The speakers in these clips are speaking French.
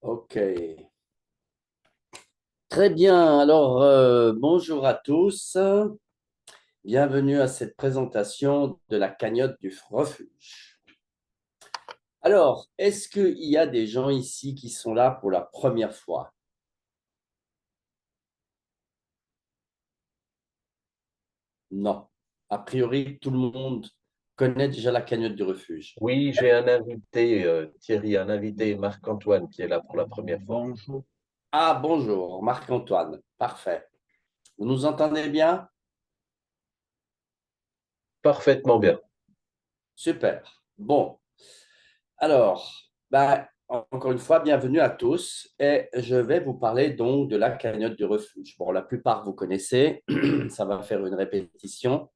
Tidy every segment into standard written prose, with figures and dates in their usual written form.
Ok. Très bien. Alors, bonjour à tous. Bienvenue à cette présentation de la cagnotte du refuge. Alors, est-ce qu'il y a des gens ici qui sont là pour la première fois? Non. A priori, tout le monde connaît déjà la cagnotte du refuge. Oui, j'ai un invité, Thierry, un invité, Marc-Antoine, qui est là pour la première fois. Bonjour. Ah, bonjour, Marc-Antoine. Parfait. Vous nous entendez bien? Parfaitement bien. Super. Bon. Alors, encore une fois, bienvenue à tous et je vais vous parler donc de la cagnotte du refuge. Bon, la plupart vous connaissez, ça va faire une répétition.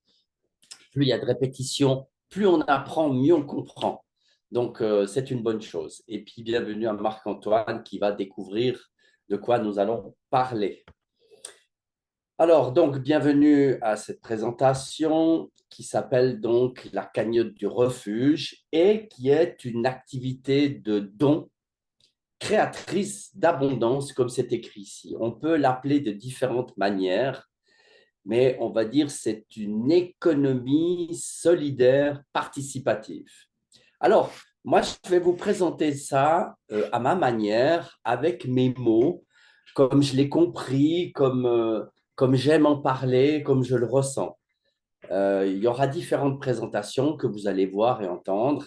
Plus il y a de répétitions, plus on apprend, mieux on comprend. Donc, c'est une bonne chose. Et puis, bienvenue à Marc-Antoine qui va découvrir de quoi nous allons parler. Alors, donc, bienvenue à cette présentation qui s'appelle donc la cagnotte du refuge et qui est une activité de don créatrice d'abondance, comme c'est écrit ici. On peut l'appeler de différentes manières, mais on va dire c'est une économie solidaire participative. Alors, moi, je vais vous présenter ça à ma manière, avec mes mots, comme je l'ai compris, comme j'aime en parler, comme je le ressens. Il y aura différentes présentations que vous allez voir et entendre.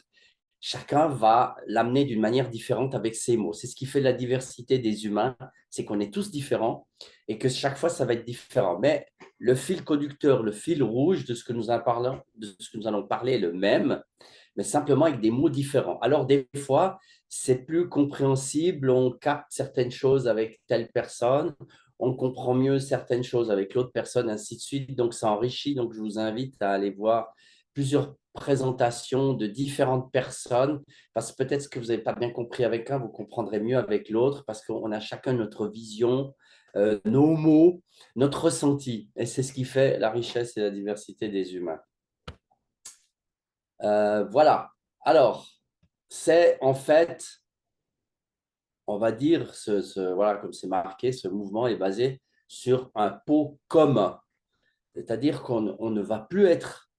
Chacun va l'amener d'une manière différente avec ses mots. C'est ce qui fait la diversité des humains, c'est qu'on est tous différents et que chaque fois, ça va être différent. Mais le fil conducteur, le fil rouge de ce que nous allons parler est le même, mais simplement avec des mots différents. Alors, des fois, c'est plus compréhensible, on capte certaines choses avec telle personne, on comprend mieux certaines choses avec l'autre personne, ainsi de suite. Donc, ça enrichit. Donc, je vous invite à aller voir plusieurs présentations de différentes personnes, parce que peut-être ce que vous n'avez pas bien compris avec un, vous comprendrez mieux avec l'autre, parce qu'on a chacun notre vision, nos mots, notre ressenti. Et c'est ce qui fait la richesse et la diversité des humains. Voilà. Alors, c'est en fait, on va dire, voilà, comme c'est marqué, ce mouvement est basé sur un pot commun. C'est-à-dire qu'on ne va plus être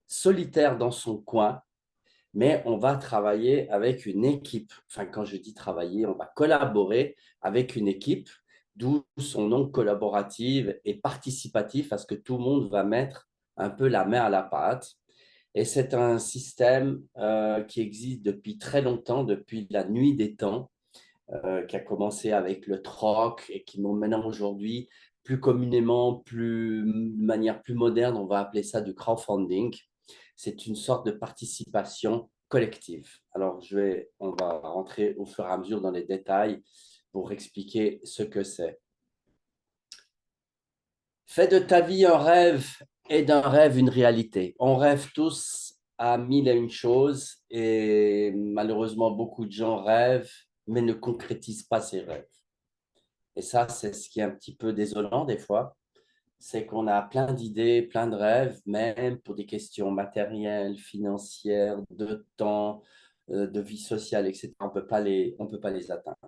solitaire dans son coin, mais on va travailler avec une équipe. Enfin, quand je dis travailler, on va collaborer avec une équipe, d'où son nom collaborative et participatif, parce que tout le monde va mettre un peu la main à la pâte. Et c'est un système qui existe depuis très longtemps, depuis la nuit des temps, qui a commencé avec le troc et qui maintenant aujourd'hui, plus communément, de manière plus moderne, on va appeler ça du crowdfunding. C'est une sorte de participation collective. Alors, on va rentrer au fur et à mesure dans les détails pour expliquer ce que c'est. Fais de ta vie un rêve et d'un rêve une réalité. On rêve tous à mille et une choses et malheureusement, beaucoup de gens rêvent mais ne concrétisent pas ces rêves. Et ça, c'est ce qui est un petit peu désolant des fois, c'est qu'on a plein d'idées, plein de rêves, même pour des questions matérielles, financières, de temps, de vie sociale, etc. On peut pas les atteindre.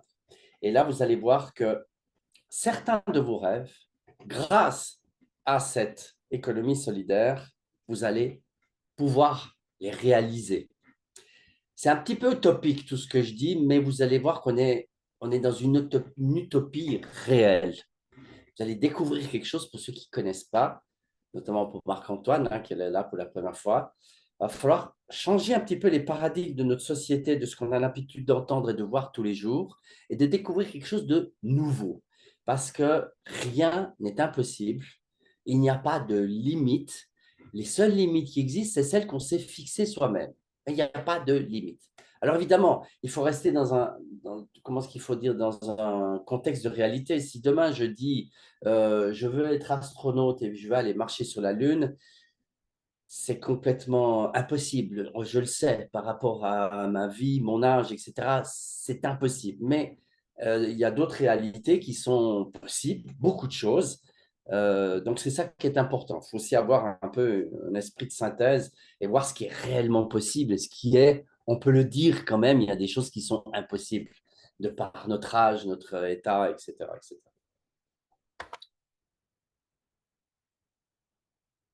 Et là, vous allez voir que certains de vos rêves, grâce à cette économie solidaire, vous allez pouvoir les réaliser. C'est un petit peu utopique tout ce que je dis, mais vous allez voir on est dans une utopie réelle. Vous allez découvrir quelque chose pour ceux qui ne connaissent pas, notamment pour Marc-Antoine, hein, qui est là pour la première fois. Il va falloir changer un petit peu les paradigmes de notre société, de ce qu'on a l'habitude d'entendre et de voir tous les jours, et de découvrir quelque chose de nouveau. Parce que rien n'est impossible, il n'y a pas de limite. Les seules limites qui existent, c'est celles qu'on s'est fixées soi-même. Il n'y a pas de limite. Alors évidemment, il faut rester comment est-ce qu'il faut dire, dans un contexte de réalité. Si demain je dis je veux être astronaute et je veux aller marcher sur la Lune, c'est complètement impossible. Je le sais par rapport à ma vie, mon âge, etc. C'est impossible. Mais il y a d'autres réalités qui sont possibles, beaucoup de choses. Donc, c'est ça qui est important. Il faut aussi avoir un peu un esprit de synthèse et voir ce qui est réellement possible et ce qui est, on peut le dire quand même, il y a des choses qui sont impossibles. de par notre âge, notre état, etc., etc.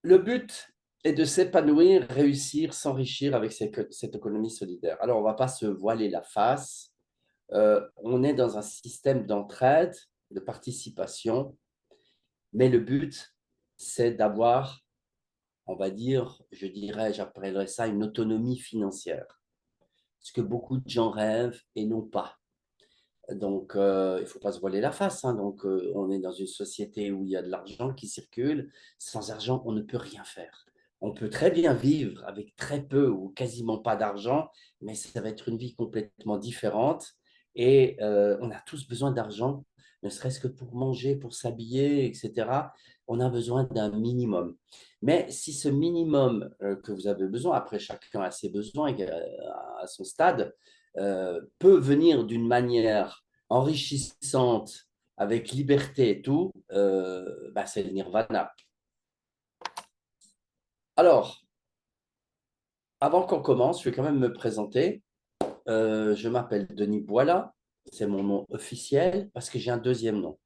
Le but est de s'épanouir, réussir, s'enrichir avec cette économie solidaire. Alors, on ne va pas se voiler la face. On est dans un système d'entraide, de participation, mais le but, c'est d'avoir, on va dire, je dirais, j'appellerais ça une autonomie financière. Ce que beaucoup de gens rêvent et n'ont pas. Donc, il ne faut pas se voiler la face, hein. Donc, on est dans une société où il y a de l'argent qui circule. Sans argent, on ne peut rien faire. On peut très bien vivre avec très peu ou quasiment pas d'argent, mais ça va être une vie complètement différente. Et on a tous besoin d'argent, ne serait-ce que pour manger, pour s'habiller, etc. On a besoin d'un minimum. Mais si ce minimum que vous avez besoin, après chacun a ses besoins à son stade, peut venir d'une manière enrichissante, avec liberté et tout, bah, c'est le nirvana. Alors, avant qu'on commence, je vais quand même me présenter. Je m'appelle Denis Boila, c'est mon nom officiel parce que j'ai un deuxième nom.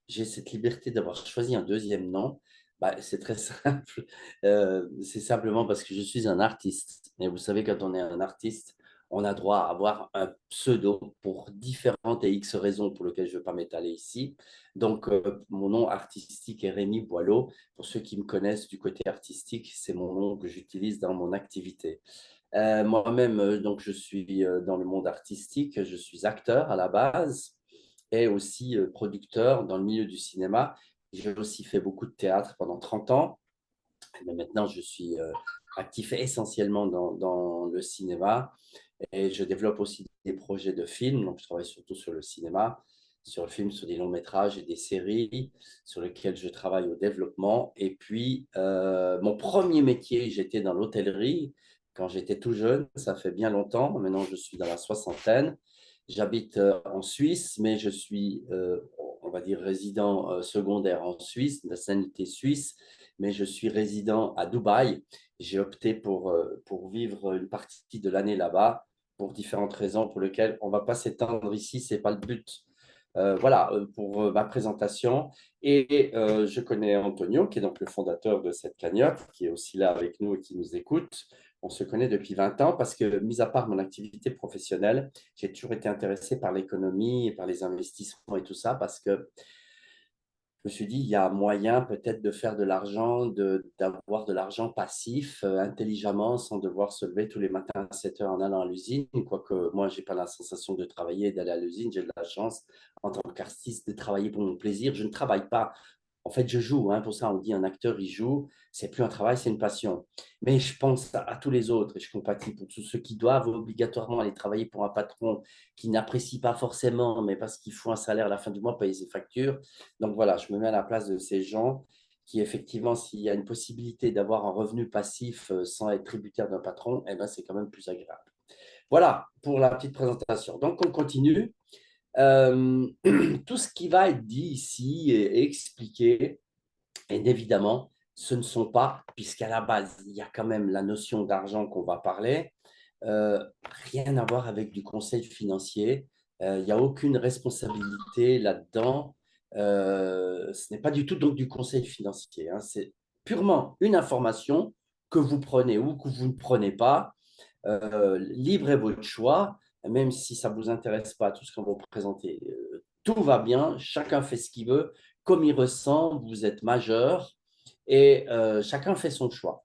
J'ai cette liberté d'avoir choisi un deuxième nom. Bah, c'est très simple. C'est simplement parce que je suis un artiste. Et vous savez, quand on est un artiste, on a droit à avoir un pseudo pour différentes et X raisons pour lesquelles je ne vais pas m'étaler ici. Donc, mon nom artistique est Rémi Boileau. Pour ceux qui me connaissent du côté artistique, c'est mon nom que j'utilise dans mon activité. Moi-même, donc, je suis dans le monde artistique. Je suis acteur à la base et aussi producteur dans le milieu du cinéma. J'ai aussi fait beaucoup de théâtre pendant 30 ans, mais maintenant je suis actif essentiellement dans le cinéma et je développe aussi des projets de films. Donc je travaille surtout sur le cinéma, sur le film, sur des longs métrages et des séries sur lesquels je travaille au développement. Et puis mon premier métier, j'étais dans l'hôtellerie quand j'étais tout jeune, ça fait bien longtemps. Maintenant je suis dans la soixantaine. J'habite en Suisse, mais je suis, on va dire, résident secondaire en Suisse, de nationalité suisse, mais je suis résident à Dubaï. J'ai opté pour vivre une partie de l'année là-bas pour différentes raisons pour lesquelles on ne va pas s'étendre ici, ce n'est pas le but. Voilà pour ma présentation. Et je connais Antonio, qui est donc le fondateur de cette cagnotte, qui est aussi là avec nous et qui nous écoute. On se connaît depuis 20 ans parce que, mis à part mon activité professionnelle, j'ai toujours été intéressé par l'économie et par les investissements et tout ça parce que je me suis dit, il y a moyen peut-être de faire de l'argent, d'avoir de l'argent passif intelligemment sans devoir se lever tous les matins à 7 heures en allant à l'usine. Quoique moi, je n'ai pas la sensation de travailler et d'aller à l'usine. J'ai de la chance en tant qu'artiste de travailler pour mon plaisir. Je ne travaille pas. En fait, je joue, hein, pour ça on dit un acteur, il joue. C'est plus un travail, c'est une passion. Mais je pense à tous les autres et je compatis pour tous ceux qui doivent obligatoirement aller travailler pour un patron qui n'apprécie pas forcément, mais parce qu'il faut un salaire à la fin du mois, payer ses factures. Donc voilà, je me mets à la place de ces gens qui, effectivement, s'il y a une possibilité d'avoir un revenu passif sans être tributaire d'un patron, eh ben, c'est quand même plus agréable. Voilà pour la petite présentation. Donc, on continue. Euh, tout ce qui va être dit ici et expliqué, et évidemment, ce ne sont pas, puisqu'à la base, il y a quand même la notion d'argent qu'on va parler, euh, rien à voir avec du conseil financier. Il n'y a aucune responsabilité là-dedans. Ce n'est pas du tout donc du conseil financier, hein. C'est purement une information que vous prenez ou que vous ne prenez pas. Libre est votre choix, même si ça ne vous intéresse pas, tout ce qu'on va vous présenter. Tout va bien, chacun fait ce qu'il veut, comme il ressent, vous êtes majeur et chacun fait son choix.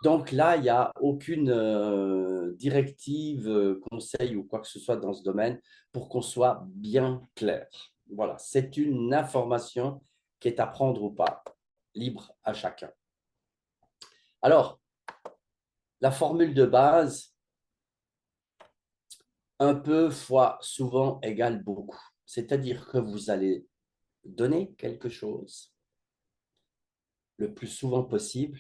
Donc là, il n'y a aucune directive, conseil ou quoi que ce soit dans ce domaine pour qu'on soit bien clair. Voilà, c'est une information qui est à prendre ou pas, libre à chacun. Alors, la formule de base, un peu fois souvent égale beaucoup. C'est-à-dire que vous allez donner quelque chose le plus souvent possible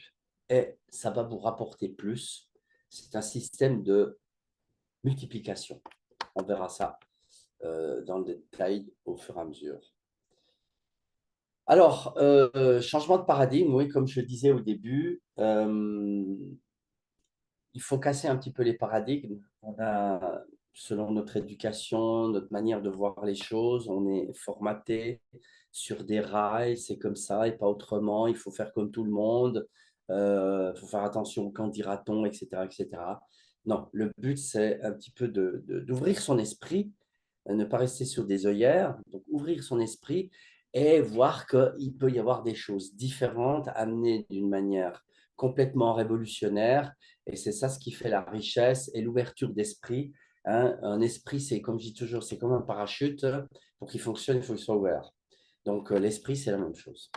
et ça va vous rapporter plus. C'est un système de multiplication. On verra ça dans le détail au fur et à mesure. Alors, changement de paradigme, oui, comme je le disais au début, il faut casser un petit peu les paradigmes. On a selon notre éducation, notre manière de voir les choses, on est formaté sur des rails, c'est comme ça et pas autrement, il faut faire comme tout le monde, il faut faire attention au quand dira-t-on, etc., etc. Non, le but, c'est un petit peu d'ouvrir son esprit, ne pas rester sur des œillères, donc ouvrir son esprit et voir qu'il peut y avoir des choses différentes, amenées d'une manière complètement révolutionnaire. Et c'est ça ce qui fait la richesse et l'ouverture d'esprit. Hein. Un esprit, c'est comme je dis toujours, c'est comme un parachute. Pour qu'il fonctionne, il faut qu'il soit ouvert. Donc, l'esprit, c'est la même chose.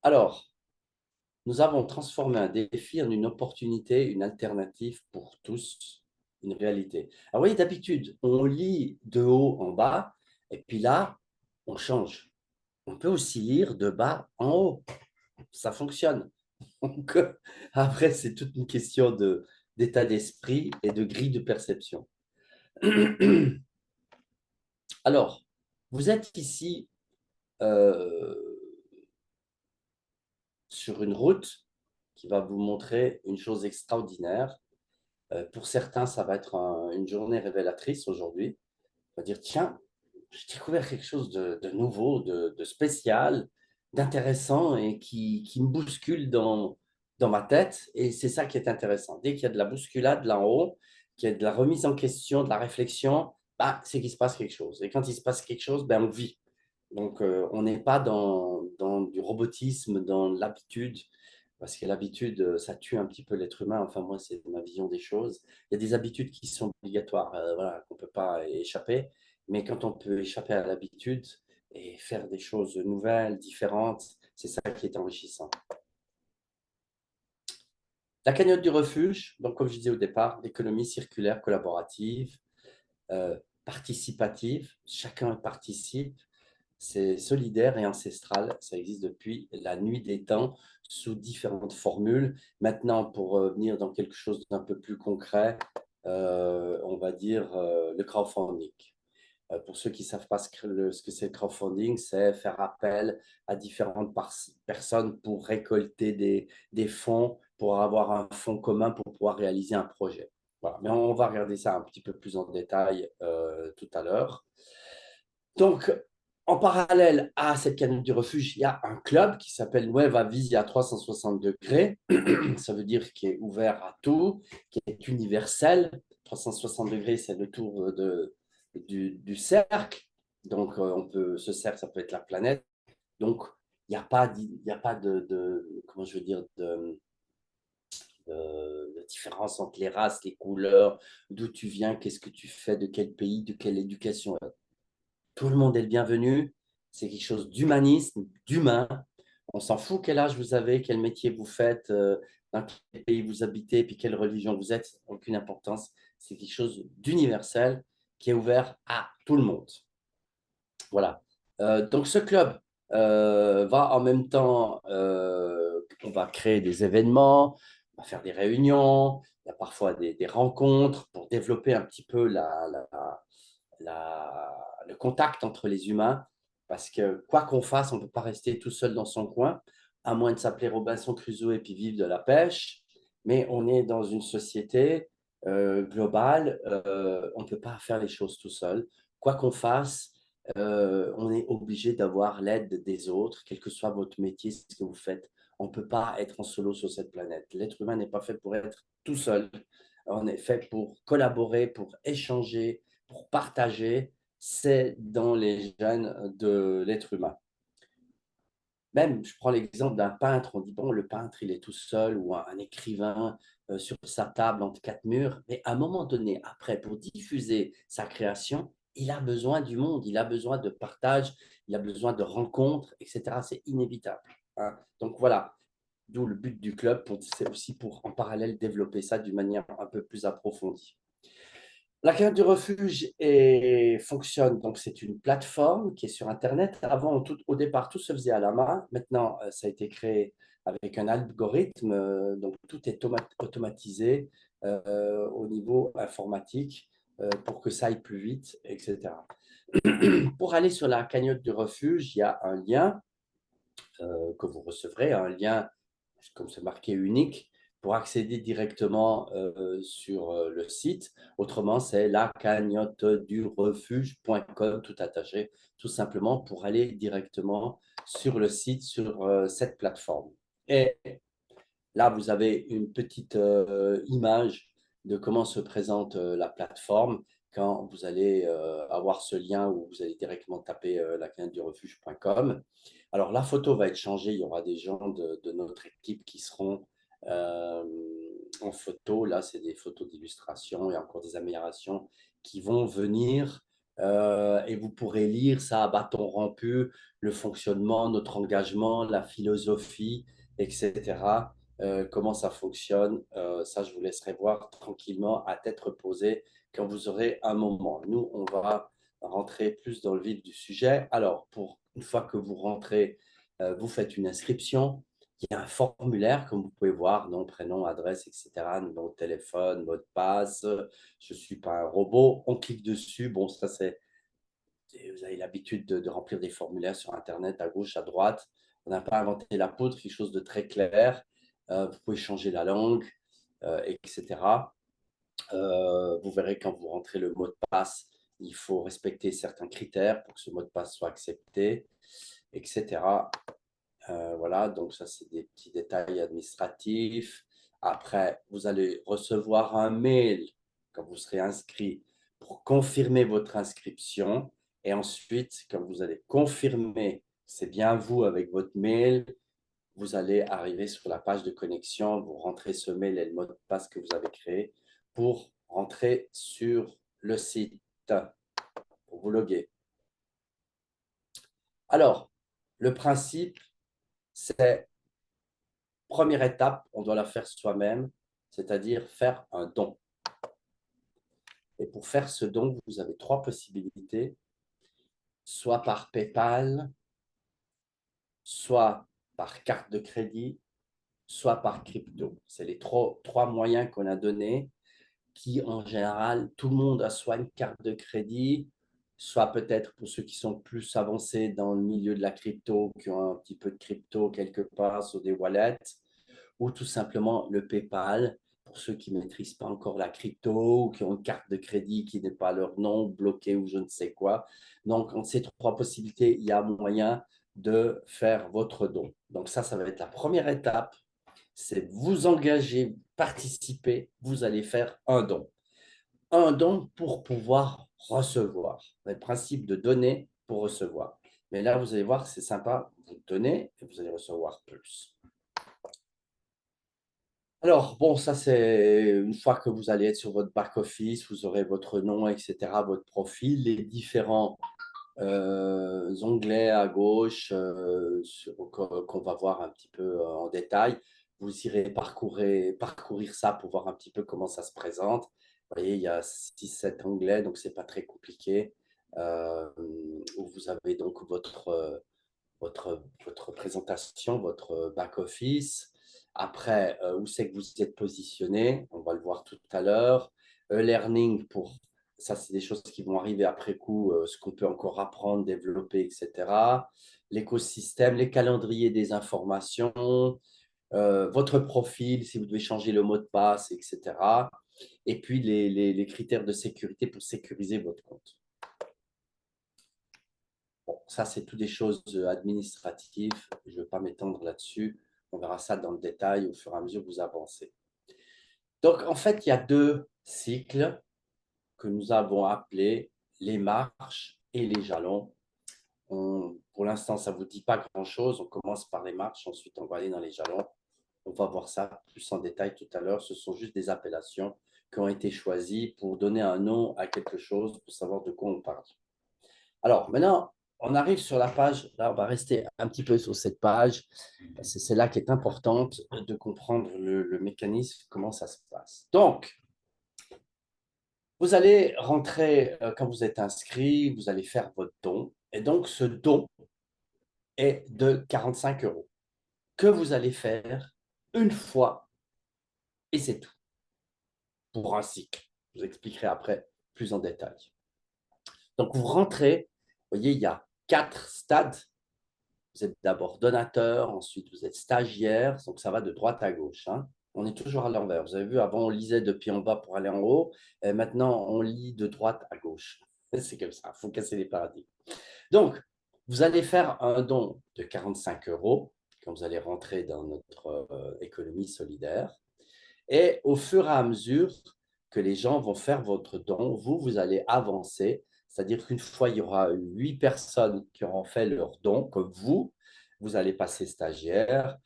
Alors, nous avons transformé un défi en une opportunité, une alternative pour tous, une réalité. Alors, vous voyez, d'habitude, on lit de haut en bas, et puis là, on change. On peut aussi lire de bas en haut. Ça fonctionne. Donc, après, c'est toute une question d'état d'esprit et de grille de perception. Alors, vous êtes ici euh, sur une route qui va vous montrer une chose extraordinaire. Pour certains, ça va être une journée révélatrice aujourd'hui. On va dire, tiens, j'ai découvert quelque chose de nouveau, de spécial, d'intéressant et qui me bouscule dans ma tête. Et c'est ça qui est intéressant. Dès qu'il y a de la bousculade là en haut, qu'il y a de la remise en question, de la réflexion, bah, c'est qu'il se passe quelque chose. Et quand il se passe quelque chose, ben, on vit. Donc, on n'est pas dans du robotisme, dans l'habitude, parce que l'habitude, ça tue un petit peu l'être humain. Enfin, moi, c'est ma vision des choses. Il y a des habitudes qui sont obligatoires, voilà, qu'on ne peut pas échapper. Mais quand on peut échapper à l'habitude et faire des choses nouvelles, différentes, c'est ça qui est enrichissant. La cagnotte du refuge, donc comme je disais au départ, l'économie circulaire collaborative, participative, chacun participe, c'est solidaire et ancestral, ça existe depuis la nuit des temps sous différentes formules. Maintenant, pour venir dans quelque chose d'un peu plus concret, on va dire le crowdfunding. Pour ceux qui ne savent pas ce que c'est le crowdfunding, c'est faire appel à différentes personnes pour récolter des fonds, pour avoir un fonds commun pour pouvoir réaliser un projet. Voilà. Mais on va regarder ça un petit peu plus en détail tout à l'heure. Donc, en parallèle à cette cagnotte du refuge, il y a un club qui s'appelle Nueva Visia 360 degrés. Ça veut dire qu'il est ouvert à tout, qui est universel. 360 degrés, c'est le tour du cercle. Donc, ce cercle, ça peut être la planète. Donc, il n'y a pas comment je veux dire, de différence entre les races, les couleurs, d'où tu viens, qu'est-ce que tu fais, de quel pays, de quelle éducation. Tout le monde est le bienvenu. C'est quelque chose d'humanisme, d'humain. On s'en fout quel âge vous avez, quel métier vous faites, dans quel pays vous habitez, puis quelle religion vous êtes. Aucune importance. C'est quelque chose d'universel qui est ouvert à tout le monde. Voilà. Donc, ce club va en même temps, on va créer des événements, on va faire des réunions, il y a parfois des rencontres pour développer un petit peu le contact entre les humains, parce que quoi qu'on fasse, on ne peut pas rester tout seul dans son coin, à moins de s'appeler Robinson Crusoe et puis vivre de la pêche, mais on est dans une société globale, on ne peut pas faire les choses tout seul. Quoi qu'on fasse, on est obligé d'avoir l'aide des autres, quel que soit votre métier, ce que vous faites. On ne peut pas être en solo sur cette planète. L'être humain n'est pas fait pour être tout seul. On est fait pour collaborer, pour échanger, pour partager. C'est dans les gènes de l'être humain. Même, je prends l'exemple d'un peintre, on dit, bon, le peintre, il est tout seul, ou un écrivain sur sa table entre quatre murs, mais à un moment donné, après, pour diffuser sa création, il a besoin du monde, il a besoin de partage, il a besoin de rencontres, etc. C'est inévitable. Hein. Donc voilà, d'où le but du club, c'est aussi pour, en parallèle, développer ça d'une manière un peu plus approfondie. La carte du refuge fonctionne, donc c'est une plateforme qui est sur Internet. Avant, au départ, tout se faisait à la main. Maintenant, ça a été créé avec un algorithme, donc tout est automatisé au niveau informatique pour que ça aille plus vite, etc. Pour aller sur la cagnotte du refuge, il y a un lien que vous recevrez, un lien, comme c'est marqué, unique, pour accéder directement sur le site. Autrement, c'est lacagnotedurefuge.com, tout attaché, tout simplement pour aller directement sur le site, sur cette plateforme. Et là, vous avez une petite image de comment se présente la plateforme quand vous allez avoir ce lien où vous allez directement taper lacagnotedurefuge.com. Alors, la photo va être changée. Il y aura des gens de notre équipe qui seront euh, en photo. Là, c'est des photos d'illustration et encore des améliorations qui vont venir. Et vous pourrez lire ça à bâton rompu, le fonctionnement, notre engagement, la philosophie, etc. Comment ça fonctionne. Ça, je vous laisserai voir tranquillement à tête reposée quand vous aurez un moment. Nous, on va rentrer plus dans le vif du sujet. Alors, une fois que vous rentrez, vous faites une inscription. Il y a un formulaire, comme vous pouvez voir, nom, prénom, adresse, etc., numéro de téléphone, mot de passe. Je ne suis pas un robot. On clique dessus. Bon, ça, vous avez l'habitude de remplir des formulaires sur Internet à gauche, à droite. On n'a pas inventé la poudre, quelque chose de très clair. Vous pouvez changer la langue, etc. Vous verrez quand vous rentrez le mot de passe, il faut respecter certains critères pour que ce mot de passe soit accepté, etc. Voilà, donc ça, c'est des petits détails administratifs. Après, vous allez recevoir un mail quand vous serez inscrit pour confirmer votre inscription. Et ensuite, quand vous allez confirmer, c'est bien vous avec votre mail, vous allez arriver sur la page de connexion, vous rentrez ce mail et le mot de passe que vous avez créé pour rentrer sur le site, pour vous loguer. Alors, le principe, c'est première étape, on doit la faire soi-même, c'est-à-dire faire un don. Et pour faire ce don, vous avez trois possibilités, soit par PayPal, soit par carte de crédit, soit par crypto. C'est les trois moyens qu'on a donnés qui, en général, tout le monde a soit une carte de crédit, soit peut-être pour ceux qui sont plus avancés dans le milieu de la crypto, qui ont un petit peu de crypto quelque part sur des wallets, ou tout simplement le PayPal pour ceux qui ne maîtrisent pas encore la crypto ou qui ont une carte de crédit qui n'est pas leur nom, bloquée ou je ne sais quoi. Donc, entre ces trois possibilités, il y a moyen de faire votre don. Donc ça va être la première étape. C'est vous engager, participer, vous allez faire un don. Un don pour pouvoir recevoir. Le principe de donner pour recevoir. Mais là, vous allez voir que c'est sympa. Vous donnez et vous allez recevoir plus. Alors, bon, ça, c'est une fois que vous allez être sur votre back-office, vous aurez votre nom, etc., votre profil, les différents onglets à gauche qu'on va voir un petit peu en détail. Vous irez parcourir ça pour voir un petit peu comment ça se présente. Vous voyez, il y a 6-7 onglets, donc ce n'est pas très compliqué. Où vous avez donc votre présentation, votre back-office. Après, où c'est que vous êtes positionné? On va le voir tout à l'heure. E-learning, ça, c'est des choses qui vont arriver après coup, ce qu'on peut encore apprendre, développer, etc. L'écosystème, les calendriers des informations, votre profil, si vous devez changer le mot de passe, etc. Et puis les critères de sécurité pour sécuriser votre compte. Bon, ça, c'est tout des choses administratives. Je ne vais pas m'étendre là-dessus. On verra ça dans le détail au fur et à mesure que vous avancez. Donc, en fait, il y a deux cycles que nous avons appelés les marches et les jalons. Pour l'instant, ça ne vous dit pas grand-chose. On commence par les marches, ensuite on va aller dans les jalons. On va voir ça plus en détail tout à l'heure. Ce sont juste des appellations qui ont été choisies pour donner un nom à quelque chose, pour savoir de quoi on parle. Alors, maintenant, on arrive sur la page. Là, on va rester un petit peu sur cette page. C'est celle-là qui est importante de comprendre le mécanisme, comment ça se passe. Donc, vous allez rentrer, quand vous êtes inscrit, vous allez faire votre don. Et donc, ce don est de 45 euros que vous allez faire une fois et c'est tout pour un cycle. Je vous expliquerai après plus en détail. Donc, vous rentrez, vous voyez, il y a 4 stades. Vous êtes d'abord donateur, ensuite vous êtes stagiaire, donc ça va de droite à gauche. Hein. On est toujours à l'envers. Vous avez vu, avant, on lisait depuis en bas pour aller en haut. Et maintenant, on lit de droite à gauche. C'est comme ça. Il faut casser les paradigmes. Donc, vous allez faire un don de 45 euros quand vous allez rentrer dans notre économie solidaire. Et au fur et à mesure que les gens vont faire votre don, vous allez avancer. C'est-à-dire qu'une fois, il y aura 8 personnes qui auront fait leur don, comme vous allez passer stagiaire.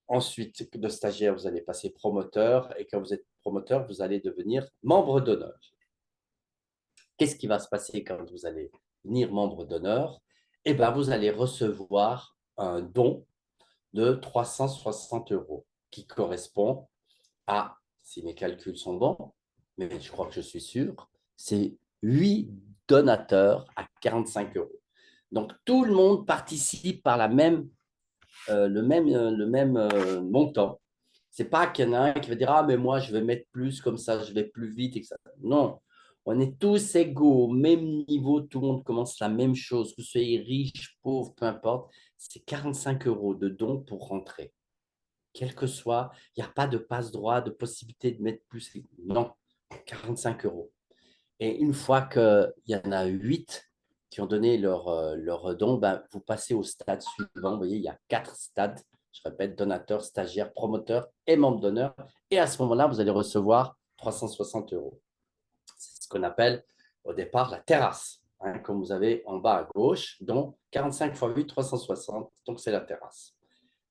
Ensuite, de stagiaire, vous allez passer promoteur. Et quand vous êtes promoteur, vous allez devenir membre d'honneur. Qu'est-ce qui va se passer quand vous allez devenir membre d'honneur? Eh bien, vous allez recevoir un don de 360 euros qui correspond à, si mes calculs sont bons, mais je crois que je suis sûr, c'est 8 donateurs à 45 euros. Donc, tout le monde participe par le même montant. Ce n'est pas qu'il y en a un qui va dire, ah, mais moi, je vais mettre plus, comme ça, je vais plus vite, etc. Non, on est tous égaux, au même niveau, tout le monde commence la même chose, que vous soyez riche, pauvre, peu importe. C'est 45 euros de dons pour rentrer. Quel que soit, il n'y a pas de passe-droit, de possibilité de mettre plus. Non, 45 euros. Et une fois qu'il y en a 8 qui ont donné leur don, ben, vous passez au stade suivant. Vous voyez, il y a 4 stades. Je répète, donateur, stagiaire, promoteur et membre d'honneur. Et à ce moment-là, vous allez recevoir 360 euros. C'est ce qu'on appelle au départ la terrasse, hein, comme vous avez en bas à gauche, dont 45 x 8, 360. Donc, c'est la terrasse.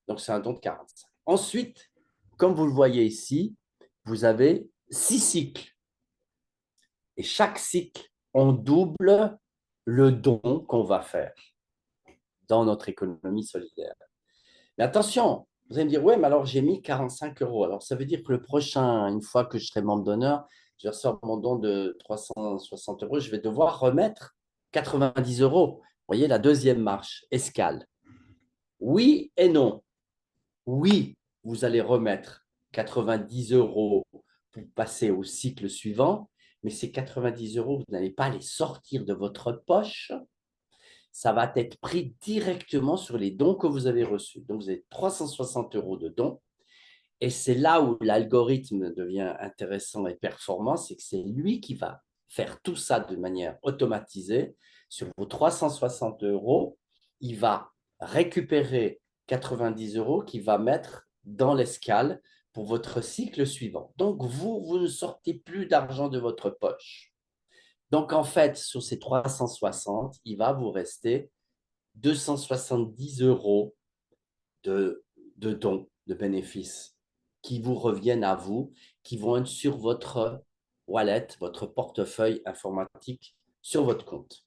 Donc, c'est un don de 45. Ensuite, comme vous le voyez ici, vous avez 6 cycles. Et chaque cycle, on double le don qu'on va faire dans notre économie solidaire. Mais attention, vous allez me dire, ouais, mais alors j'ai mis 45 euros. Alors ça veut dire que le prochain, une fois que je serai membre d'honneur, je reçois mon don de 360 euros, je vais devoir remettre 90 euros. Vous voyez, la deuxième marche, escale. Oui et non. Oui, vous allez remettre 90 euros pour passer au cycle suivant, mais ces 90 euros, vous n'allez pas les sortir de votre poche. Ça va être pris directement sur les dons que vous avez reçus. Donc, vous avez 360 euros de dons. Et c'est là où l'algorithme devient intéressant et performant, c'est que c'est lui qui va faire tout ça de manière automatisée. Sur vos 360 euros, il va récupérer 90 euros qu'il va mettre dans l'escale pour votre cycle suivant. Donc, vous ne sortez plus d'argent de votre poche. Donc, en fait, sur ces 360, il va vous rester 270 euros de dons, de bénéfices qui vous reviennent à vous, qui vont être sur votre wallet, votre portefeuille informatique, sur votre compte.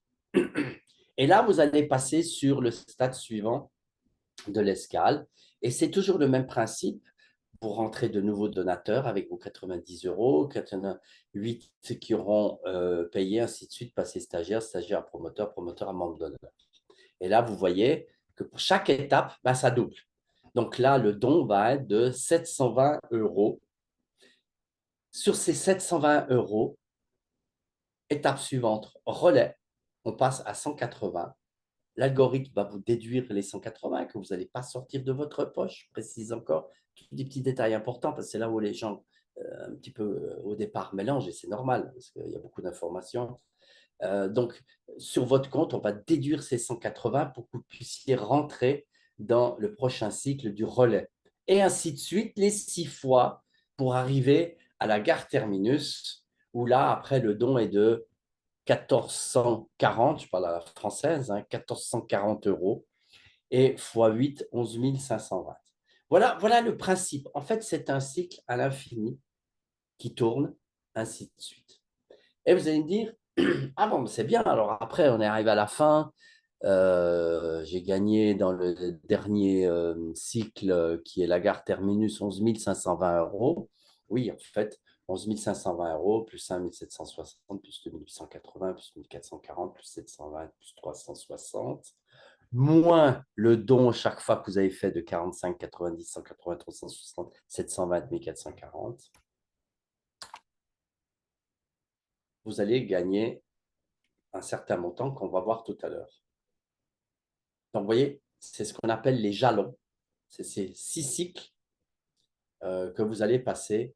Et là, vous allez passer sur le stade suivant de l'escale. Et c'est toujours le même principe. Vous rentrez de nouveaux donateurs avec vos 90 euros, 8 qui auront payé, ainsi de suite, passer stagiaire, stagiaire à promoteur, promoteur à membre d'honneur. Et là, vous voyez que pour chaque étape, ben, ça double. Donc là, le don va être de 720 euros. Sur ces 720 euros, étape suivante, relais, on passe à 180. L'algorithme va vous déduire les 180 que vous n'allez pas sortir de votre poche. Je précise encore des petits détails importants parce que c'est là où les gens un petit peu au départ mélangent et c'est normal parce qu'il y a beaucoup d'informations. Donc, sur votre compte, on va déduire ces 180 pour que vous puissiez rentrer dans le prochain cycle du relais. Et ainsi de suite, les 6 fois pour arriver à la gare terminus, où là, après, le don est de 1440, je parle à la française, hein, 1440 euros, et x 8, 11 520. Voilà le principe. En fait, c'est un cycle à l'infini qui tourne, ainsi de suite. Et vous allez me dire, ah bon, c'est bien. Alors après, on est arrivé à la fin. J'ai gagné dans le dernier cycle qui est la gare terminus 11 520 euros. Oui, en fait, 11 520 euros plus 5 760 plus 2 880 plus 1440 plus 720 plus 360 moins le don chaque fois que vous avez fait de 45, 90, 180, 360, 720, 1440. Vous allez gagner un certain montant qu'on va voir tout à l'heure. Donc, vous voyez, c'est ce qu'on appelle les jalons. C'est ces 6 cycles que vous allez passer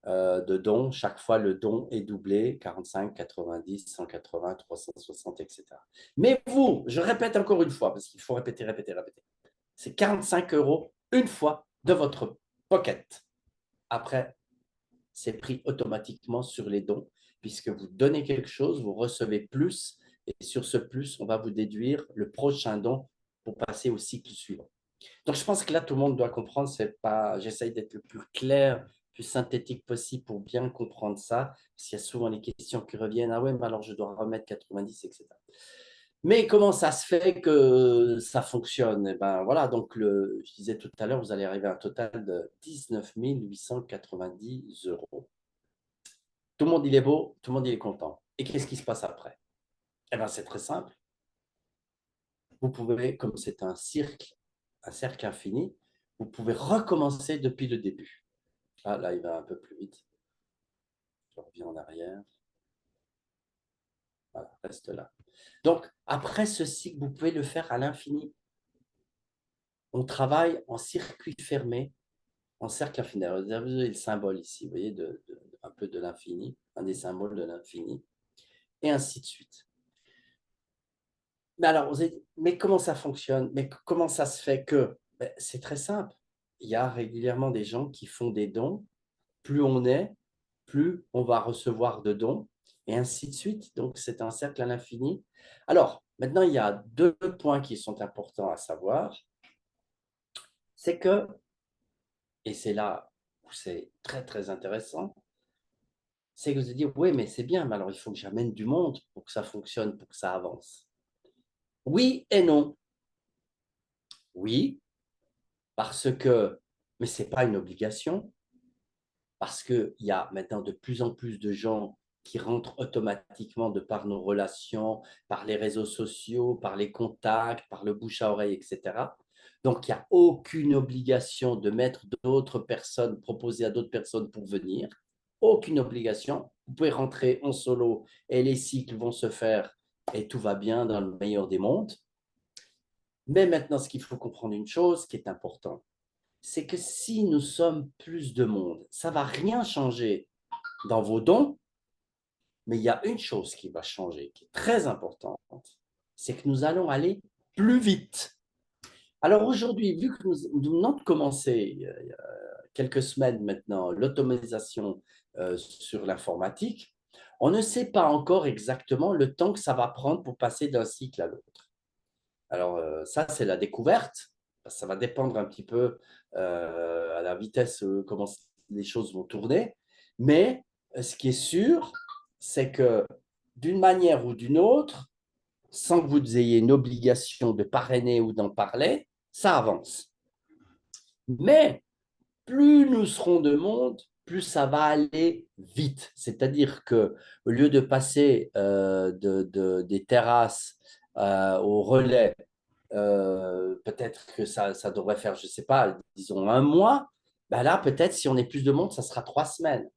de dons. Chaque fois, le don est doublé, 45, 90, 180, 360, etc. Mais vous, je répète encore une fois, parce qu'il faut répéter, répéter, répéter, c'est 45 euros une fois de votre pocket. Après, c'est pris automatiquement sur les dons, puisque vous donnez quelque chose, vous recevez plus, et sur ce plus, on va vous déduire le prochain don pour passer au cycle suivant. Donc, je pense que là, tout le monde doit comprendre. C'est pas, j'essaye d'être le plus clair, plus synthétique possible pour bien comprendre ça, parce qu'il y a souvent les questions qui reviennent. Ah ouais, mais alors je dois remettre 90, etc. Mais comment ça se fait que ça fonctionne? Eh ben voilà, donc je disais tout à l'heure, vous allez arriver à un total de 19 890 euros. Tout le monde, il est beau, tout le monde, il est content. Et qu'est-ce qui se passe après? Eh ben c'est très simple. Vous pouvez, comme c'est un cercle infini, vous pouvez recommencer depuis le début. Ah, là, il va un peu plus vite. Je reviens en arrière. Voilà, reste là. Donc, après ce cycle, vous pouvez le faire à l'infini. On travaille en circuit fermé, en cercle infini. Vous avez le symbole ici, vous voyez, un peu de l'infini, un des symboles de l'infini, et ainsi de suite. Mais alors, vous avez dit, mais comment ça fonctionne? Mais comment ça se fait que? Ben, c'est très simple. Il y a régulièrement des gens qui font des dons. Plus on est, plus on va recevoir de dons, et ainsi de suite. Donc, c'est un cercle à l'infini. Alors, maintenant, il y a deux points qui sont importants à savoir. C'est que, et c'est là où c'est très, très intéressant, c'est que vous allez dire, oui, mais c'est bien, mais alors il faut que j'amène du monde pour que ça fonctionne, pour que ça avance. Oui et non. Oui, parce que, mais ce n'est pas une obligation, parce qu'il y a maintenant de plus en plus de gens qui rentrent automatiquement de par nos relations, par les réseaux sociaux, par les contacts, par le bouche à oreille, etc. Donc, il n'y a aucune obligation de mettre d'autres personnes, proposer à d'autres personnes pour venir. Aucune obligation. Vous pouvez rentrer en solo et les cycles vont se faire et tout va bien dans le meilleur des mondes. Mais maintenant, ce qu'il faut comprendre une chose qui est importante, c'est que si nous sommes plus de monde, ça ne va rien changer dans vos dons, mais il y a une chose qui va changer, qui est très importante, c'est que nous allons aller plus vite. Alors aujourd'hui, vu que nous venons de commencer, il y a quelques semaines maintenant, l'automatisation sur l'informatique, on ne sait pas encore exactement le temps que ça va prendre pour passer d'un cycle à l'autre. Alors ça, c'est la découverte. Ça va dépendre un petit peu à la vitesse comment les choses vont tourner. Mais ce qui est sûr, c'est que d'une manière ou d'une autre, sans que vous ayez une obligation de parrainer ou d'en parler, ça avance. Mais plus nous serons de monde, plus ça va aller vite. C'est-à-dire que au lieu de passer des terrasses au relais, peut-être que ça devrait faire, je ne sais pas, disons un mois. Ben là, peut-être si on est plus de monde, ça sera 3 semaines.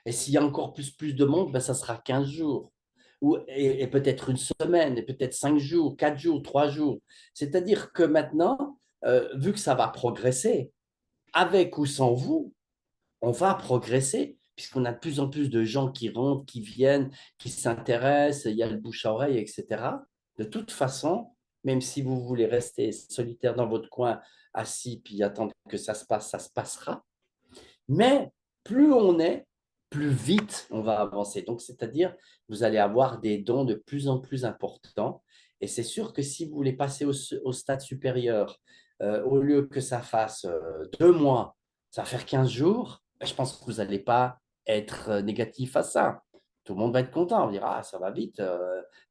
Et s'il y a encore plus de monde, ben ça sera 15 jours. Et peut-être une semaine, et peut-être 5 jours, 4 jours, 3 jours. C'est-à-dire que maintenant, vu que ça va progresser, avec ou sans vous, on va progresser, puisqu'on a de plus en plus de gens qui rentrent, qui viennent, qui s'intéressent, il y a le bouche à oreille, etc. De toute façon, même si vous voulez rester solitaire dans votre coin, assis, puis attendre que ça se passe, ça se passera. Mais plus on est, plus vite on va avancer. Donc, c'est-à-dire, vous allez avoir des dons de plus en plus importants. Et c'est sûr que si vous voulez passer au stade supérieur, au lieu que ça fasse 2 mois, ça va faire 15 jours, ben, je pense que vous n'allez pas être négatif à ça. Tout le monde va être content, on va dire, ah, ça va vite,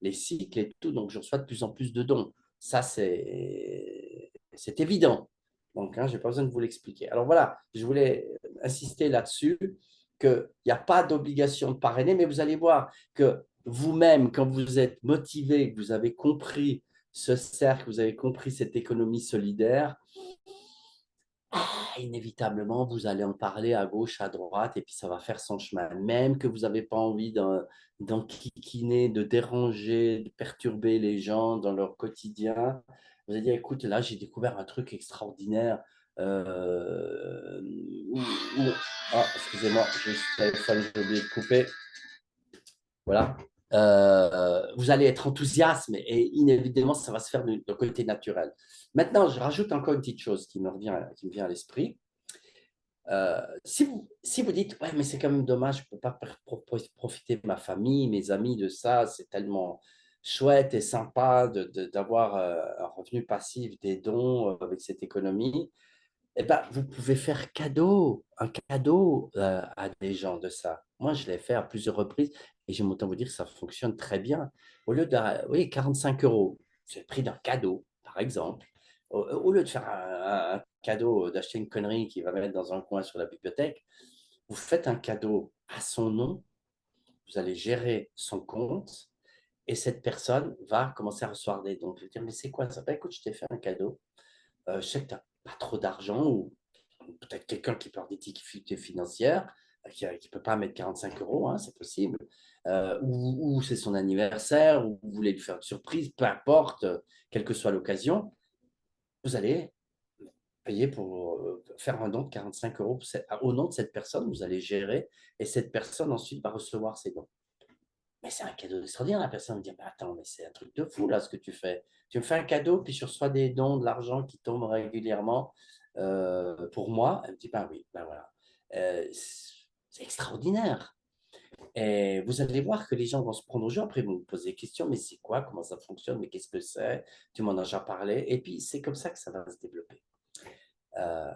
les cycles et tout, donc je reçois de plus en plus de dons. Ça, c'est évident. Donc, hein, je n'ai pas besoin de vous l'expliquer. Alors voilà, je voulais insister là-dessus, qu'il n'y a pas d'obligation de parrainer, mais vous allez voir que vous-même, quand vous êtes motivé, que vous avez compris ce cercle, vous avez compris cette économie solidaire, inévitablement, vous allez en parler à gauche, à droite, et puis ça va faire son chemin. Même que vous n'avez pas envie d'enquiquiner, de déranger, de perturber les gens dans leur quotidien, vous allez dire, écoute, là, j'ai découvert un truc extraordinaire. euh, ou, ou- ah, excusez-moi, j'ai juste le téléphone, j'ai oublié de couper. Voilà. Vous allez être enthousiaste et inévitablement, ça va se faire de côté naturel. Maintenant, je rajoute encore une petite chose qui me vient à l'esprit. Si vous dites, ouais, mais c'est quand même dommage, je ne peux pas profiter de ma famille, mes amis de ça, c'est tellement chouette et sympa d'avoir un revenu passif des dons avec cette économie, eh ben, vous pouvez faire un cadeau à des gens de ça. Moi, je l'ai fait à plusieurs reprises et j'aime autant vous dire que ça fonctionne très bien. Au lieu de, oui, 45 euros, c'est le prix d'un cadeau, par exemple. Au lieu de faire un cadeau, d'acheter une connerie qu'il va mettre dans un coin sur la bibliothèque, vous faites un cadeau à son nom, vous allez gérer son compte et cette personne va commencer à recevoir des dons. Vous allez dire, mais c'est quoi ça? Ben, écoute, je t'ai fait un cadeau. Je sais que tu n'as pas trop d'argent ou peut-être quelqu'un qui perd des difficultés financières, qui ne peut pas mettre 45 euros, hein, c'est possible, ou c'est son anniversaire, ou vous voulez lui faire une surprise, peu importe, quelle que soit l'occasion, vous allez payer pour faire un don de 45 euros au nom de cette personne, vous allez gérer, et cette personne ensuite va recevoir ses dons. Mais c'est un cadeau extraordinaire. La personne me dit, bah, attends, mais c'est un truc de fou là ce que tu fais. Tu me fais un cadeau, puis je reçois des dons, de l'argent qui tombe régulièrement pour moi. Elle me dit, bah oui, ben voilà. C'est extraordinaire. Et vous allez voir que les gens vont se prendre au jeu. Après, ils vont vous poser des questions, mais c'est quoi? Comment ça fonctionne? Mais qu'est-ce que c'est? Tu m'en as déjà parlé. Et puis, c'est comme ça que ça va se développer.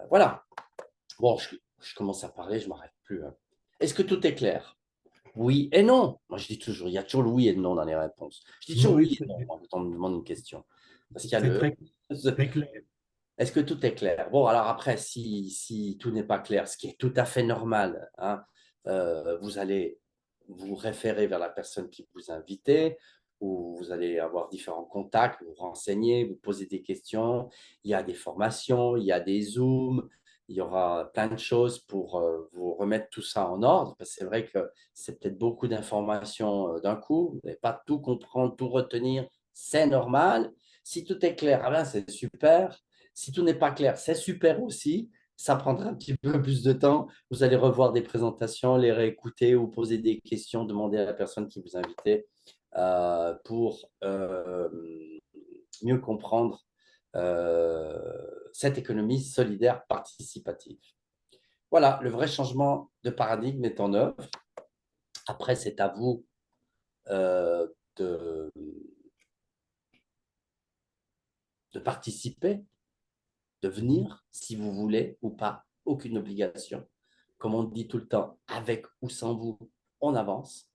Voilà. Bon, je commence à parler, je ne m'arrête plus, hein. Est-ce que tout est clair? Oui et non. Moi, je dis toujours, il y a toujours le oui et le non dans les réponses. Je dis toujours Oui, oui et non quand on me demande une question. Parce qu'il y a c'est le. très, très clair. Est-ce que tout est clair? Bon, alors après, si tout n'est pas clair, ce qui est tout à fait normal, hein, vous allez vous référer vers la personne qui vous a invité, ou vous allez avoir différents contacts, vous renseigner, vous poser des questions. Il y a des formations, il y a des Zooms, il y aura plein de choses pour vous remettre tout ça en ordre. Parce que c'est vrai que c'est peut-être beaucoup d'informations d'un coup. Vous n'allez pas tout comprendre, tout retenir. C'est normal. Si tout est clair, ah ben, c'est super. Si tout n'est pas clair, c'est super aussi. Ça prendra un petit peu plus de temps. Vous allez revoir des présentations, les réécouter ou poser des questions, demander à la personne qui vous a invité pour mieux comprendre cette économie solidaire participative. Voilà, le vrai changement de paradigme est en œuvre. Après, c'est à vous euh, de, de participer, de venir si vous voulez ou pas. Aucune obligation. Comme on dit tout le temps, avec ou sans vous, on avance.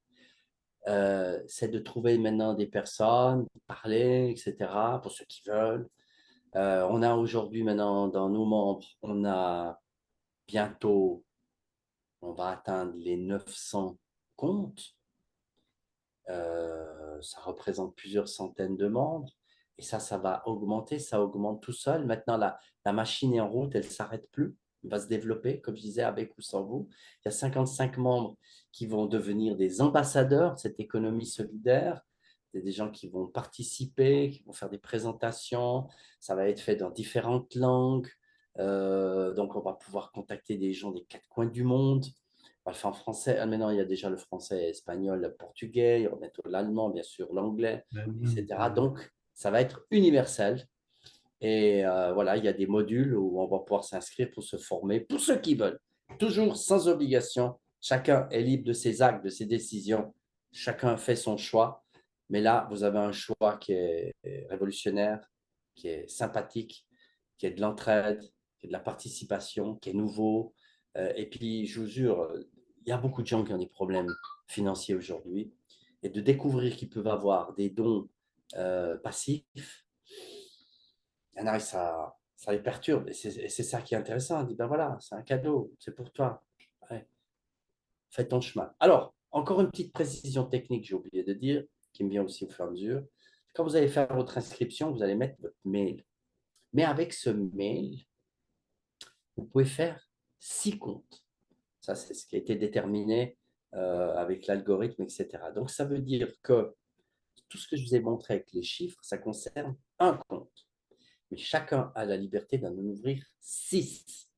C'est de trouver maintenant des personnes, parler, etc., pour ceux qui veulent. On a aujourd'hui maintenant dans nos membres, on a bientôt, on va atteindre les 900 comptes. Ça représente plusieurs centaines de membres. Et ça va augmenter, ça augmente tout seul. Maintenant, la machine est en route, elle ne s'arrête plus. Elle va se développer, comme je disais, avec ou sans vous. Il y a 55 membres qui vont devenir des ambassadeurs de cette économie solidaire. C'est des gens qui vont participer, qui vont faire des présentations. Ça va être fait dans différentes langues. Donc, on va pouvoir contacter des gens des quatre coins du monde. On va le faire en français. Ah, maintenant, il y a déjà le français, l'espagnol, le portugais, il y aura bientôt l'allemand, bien sûr, l'anglais, etc. Donc, ça va être universel. Et voilà, il y a des modules où on va pouvoir s'inscrire pour se former, pour ceux qui veulent. Toujours sans obligation. Chacun est libre de ses actes, de ses décisions. Chacun fait son choix. Mais là, vous avez un choix qui est révolutionnaire, qui est sympathique, qui est de l'entraide, qui est de la participation, qui est nouveau. Et puis, je vous jure, il y a beaucoup de gens qui ont des problèmes financiers aujourd'hui. Et de découvrir qu'ils peuvent avoir des dons passifs, il y en a, ça les perturbe. Et c'est ça qui est intéressant. On dit, ben voilà, c'est un cadeau, c'est pour toi. Ouais, fais ton chemin. Alors, encore une petite précision technique, j'ai oublié de dire, qui me vient aussi au fur et à mesure. Quand vous allez faire votre inscription, vous allez mettre votre mail. Mais avec ce mail, vous pouvez faire 6 comptes. Ça, c'est ce qui a été déterminé avec l'algorithme, etc. Donc, ça veut dire que tout ce que je vous ai montré avec les chiffres, ça concerne un compte. mais chacun a la liberté d'en ouvrir 6.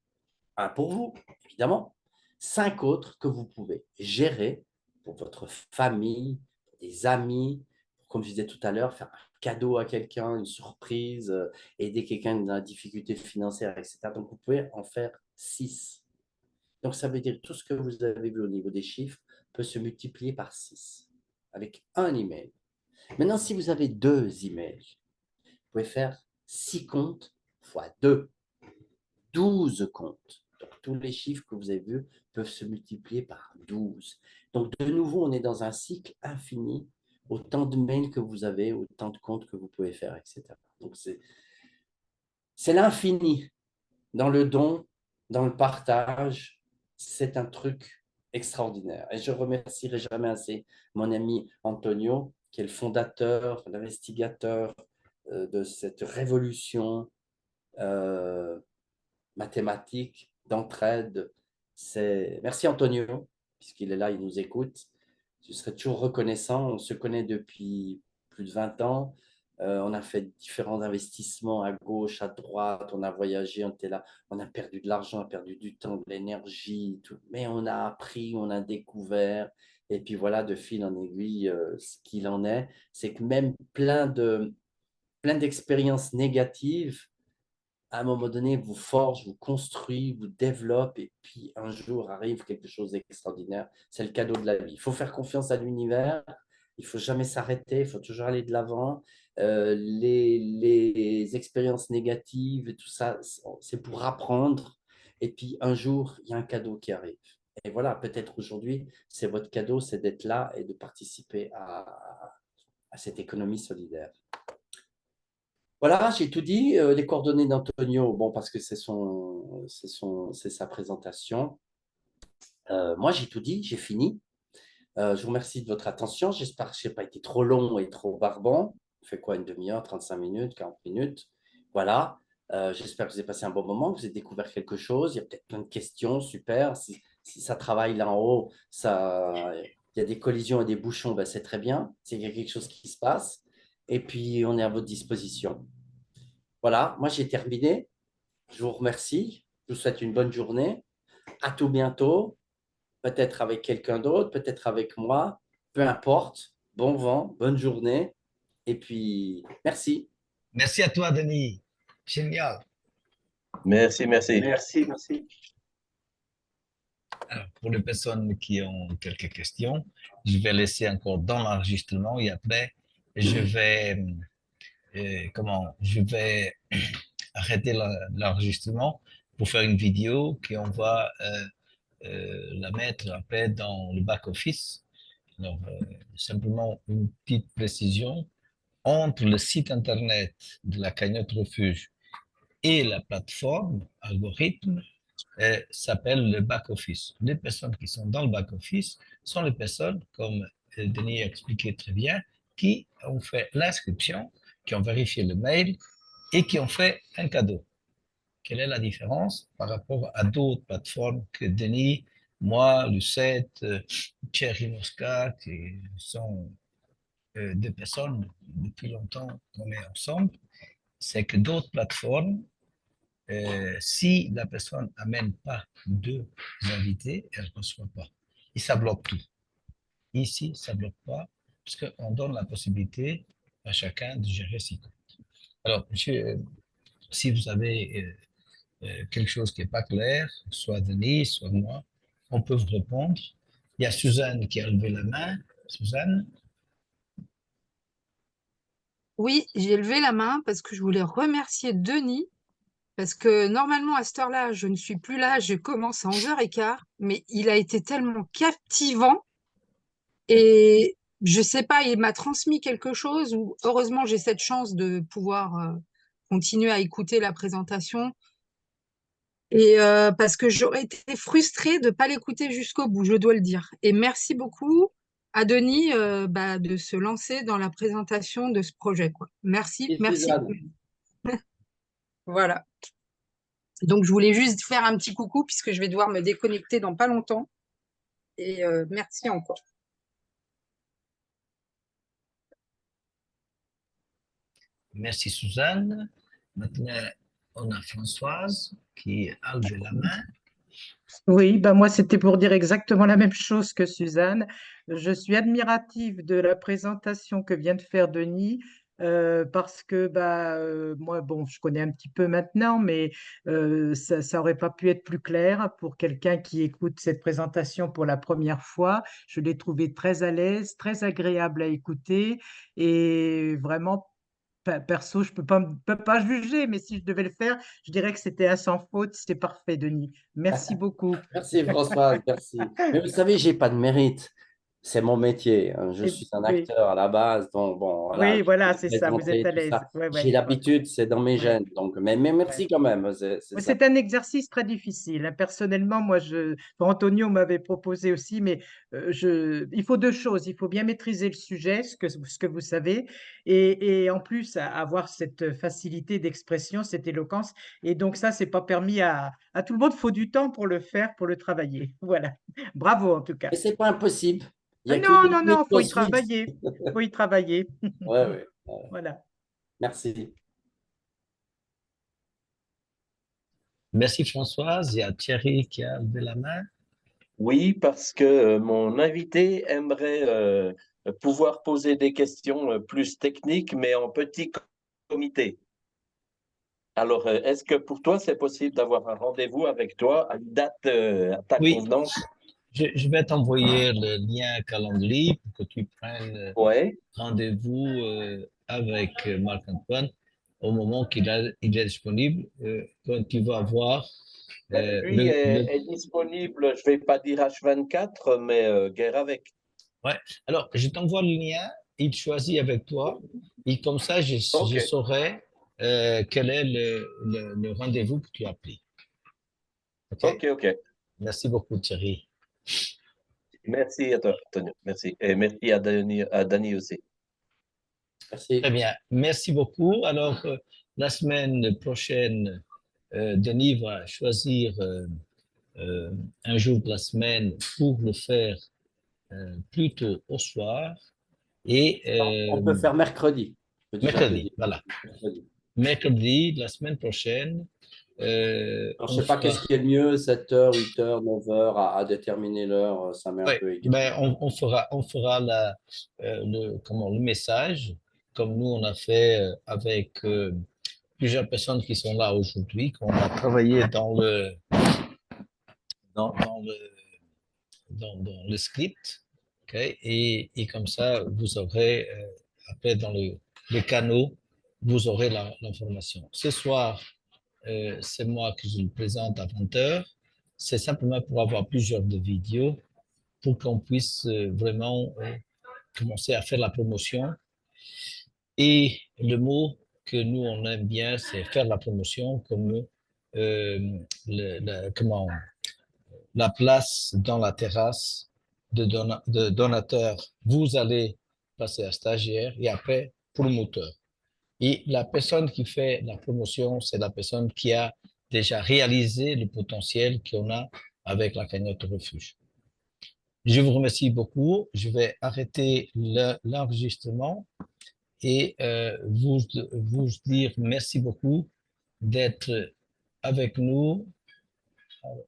Un pour vous, évidemment, 5 autres que vous pouvez gérer pour votre famille, pour des amis, comme je disais tout à l'heure, faire un cadeau à quelqu'un, une surprise, aider quelqu'un dans la difficulté financière, etc. Donc, vous pouvez en faire 6. Donc, ça veut dire que tout ce que vous avez vu au niveau des chiffres peut se multiplier par 6 avec un email. Maintenant, si vous avez 2 emails, vous pouvez faire 6 comptes fois 2, 12 comptes. Donc, tous les chiffres que vous avez vus peuvent se multiplier par 12. Donc, de nouveau, on est dans un cycle infini. Autant de mails que vous avez, autant de comptes que vous pouvez faire, etc. Donc, c'est l'infini dans le don, dans le partage. C'est un truc extraordinaire. Et je remercierai jamais assez mon ami Antonio, qui est le fondateur, l'investigateur de cette révolution euh, mathématique, d'entraide. Merci Antonio, puisqu'il est là, il nous écoute. Je serais toujours reconnaissant. On se connaît depuis plus de 20 ans. On a fait différents investissements à gauche, à droite. On a voyagé, on était là. On a perdu de l'argent, on a perdu du temps, de l'énergie, tout. Mais on a appris, on a découvert. Et puis voilà, de fil en aiguille, ce qu'il en est, c'est que même plein d'expériences négatives à un moment donné, vous forge, vous construit, vous développe, et puis un jour arrive quelque chose d'extraordinaire. C'est le cadeau de la vie. Il faut faire confiance à l'univers, il ne faut jamais s'arrêter, il faut toujours aller de l'avant. Les expériences négatives et tout ça, c'est pour apprendre. Et puis un jour, il y a un cadeau qui arrive. Et voilà, peut-être aujourd'hui, c'est votre cadeau, c'est d'être là et de participer à cette économie solidaire. Voilà, j'ai tout dit. Les coordonnées d'Antonio, bon, parce que c'est sa présentation. Moi, j'ai tout dit, j'ai fini. Je vous remercie de votre attention. J'espère que je n'ai pas été trop long et trop barbant. On fait quoi, une demi-heure, 35 minutes, 40 minutes? Voilà. J'espère que vous avez passé un bon moment, que vous avez découvert quelque chose. Il y a peut-être plein de questions, super. Si ça travaille là en haut, il y a des collisions et des bouchons, ben, c'est très bien. C'est qu'il y a quelque chose qui se passe. Et puis, on est à votre disposition. Voilà, moi j'ai terminé. Je vous remercie. Je vous souhaite une bonne journée. À tout bientôt. Peut-être avec quelqu'un d'autre, peut-être avec moi. Peu importe. Bon vent, bonne journée. Et puis, merci. Merci à toi, Denis. Génial. Merci, merci. Merci, merci. Alors, pour les personnes qui ont quelques questions, je vais laisser encore dans l'enregistrement et après, je vais, je vais arrêter l'enregistrement pour faire une vidéo qu'on va la mettre après dans le back-office. Alors, simplement une petite précision. Entre le site internet de la cagnotte refuge et la plateforme algorithme s'appelle le back-office. Les personnes qui sont dans le back-office sont les personnes, comme Denis a expliqué très bien, qui ont fait l'inscription, qui ont vérifié le mail et qui ont fait un cadeau. Quelle est la différence par rapport à d'autres plateformes que Denis, moi, Lucette, Thierry Mosca, qui sont des personnes depuis longtemps qu'on est ensemble, c'est que d'autres plateformes, si la personne n'amène pas deux invités, elle ne reçoit pas. Et ça bloque tout. Ici, ça ne bloque pas, parce qu'on donne la possibilité à chacun de gérer ses comptes. Alors, si vous avez quelque chose qui n'est pas clair, soit Denise, soit moi, on peut vous répondre. Il y a Suzanne qui a levé la main. Suzanne? Oui, j'ai levé la main parce que je voulais remercier Denis, parce que normalement à cette heure-là, je ne suis plus là, je commence à 11h15, mais il a été tellement captivant et je sais pas, il m'a transmis quelque chose ou heureusement j'ai cette chance de pouvoir continuer à écouter la présentation et parce que j'aurais été frustrée de pas l'écouter jusqu'au bout, je dois le dire. Et merci beaucoup à Denis de se lancer dans la présentation de ce projet, quoi. Merci, Et merci. Suzanne, Voilà. Donc, je voulais juste faire un petit coucou puisque je vais devoir me déconnecter dans pas longtemps. Et merci encore. Merci Suzanne. maintenant, on a Françoise qui a levé la main. Oui, ben moi, c'était pour dire exactement la même chose que Suzanne. Je suis admirative de la présentation que vient de faire Denis, parce que moi, bon, je connais un petit peu maintenant, mais ça aurait pas pu être plus clair pour quelqu'un qui écoute cette présentation pour la première fois. Je l'ai trouvé très à l'aise, très agréable à écouter et vraiment perso, je peux pas juger, mais si je devais le faire, je dirais que c'était un sans faute. C'était parfait, Denis. Merci beaucoup. Merci Françoise, merci. Mais vous savez, j'ai pas de mérite. C'est mon métier, hein. Je suis un Oui, acteur à la base, donc bon, voilà, oui, voilà, je c'est vais ça. Vous êtes présenter à tout l'aise. ça. Ouais, J'ai ouais, ouais, l'habitude, c'est dans mes ouais, gènes. Donc, mais ouais. merci quand même, c'est Ouais, ça. c'est un exercice très difficile, hein. Personnellement, Antonio m'avait proposé aussi, mais il faut deux choses. Il faut bien maîtriser le sujet, ce que vous savez, et en plus avoir cette facilité d'expression, cette éloquence. Et donc ça, c'est pas permis à tout le monde. Il faut du temps pour le faire, pour le travailler. Voilà. Bravo en tout cas. Mais c'est pas impossible. Il y Ah a non, qu'une non, une non, faut y chose fixe. travailler. Faut y travailler. Ouais, ouais. Voilà. Merci. Merci Françoise. Il y a Thierry qui a levé la main. Oui, parce que mon invité aimerait pouvoir poser des questions plus techniques, mais en petit comité. Alors, est-ce que pour toi, c'est possible d'avoir un rendez-vous avec toi à une date à ta Oui, convenance? je vais t'envoyer le lien calendrier pour que tu prennes Ouais. rendez-vous avec Marc-Antoine au moment il est disponible, quand tu vas voir Lui est disponible, je vais pas dire H24, mais guère avec. Ouais. Alors, je t'envoie le lien, il choisit avec toi, et comme ça, je OK, saurai quel est le rendez-vous que tu as pris. OK? OK, OK. Merci beaucoup, Thierry. Merci à toi, Antonio. Merci. Et merci à Dani aussi. Très Merci. bien. Merci beaucoup. Alors, la semaine prochaine, Denis va choisir euh, un jour de la semaine pour le faire plutôt au soir et On peut faire mercredi. Je peux déjà te mercredi. dire. Voilà. Mercredi. Mercredi, la semaine prochaine, Alors, je on sais pas fera. qu'est-ce qui est le mieux, 7h, 8h, 9h, à déterminer l'heure, ça m'est un Ouais, peu égal. ben on fera le message, comme nous on a fait avec plusieurs personnes qui sont là aujourd'hui, qu'on a travaillé dans le, dans le script, ok. Et comme ça, vous aurez, après dans le canot, vous aurez l'information. Ce soir, c'est moi que je le présente à 20h. C'est simplement pour avoir plusieurs de vidéos pour qu'on puisse vraiment commencer à faire la promotion. Et le mot que nous, on aime bien, c'est faire la promotion comme comment, la place dans la terrasse de donateur. Vous allez passer à stagiaire et après promoteur. Et la personne qui fait la promotion, c'est la personne qui a déjà réalisé le potentiel qu'on a avec la cagnotte refuge. Je vous remercie beaucoup. Je vais arrêter l'enregistrement et vous dire merci beaucoup d'être avec nous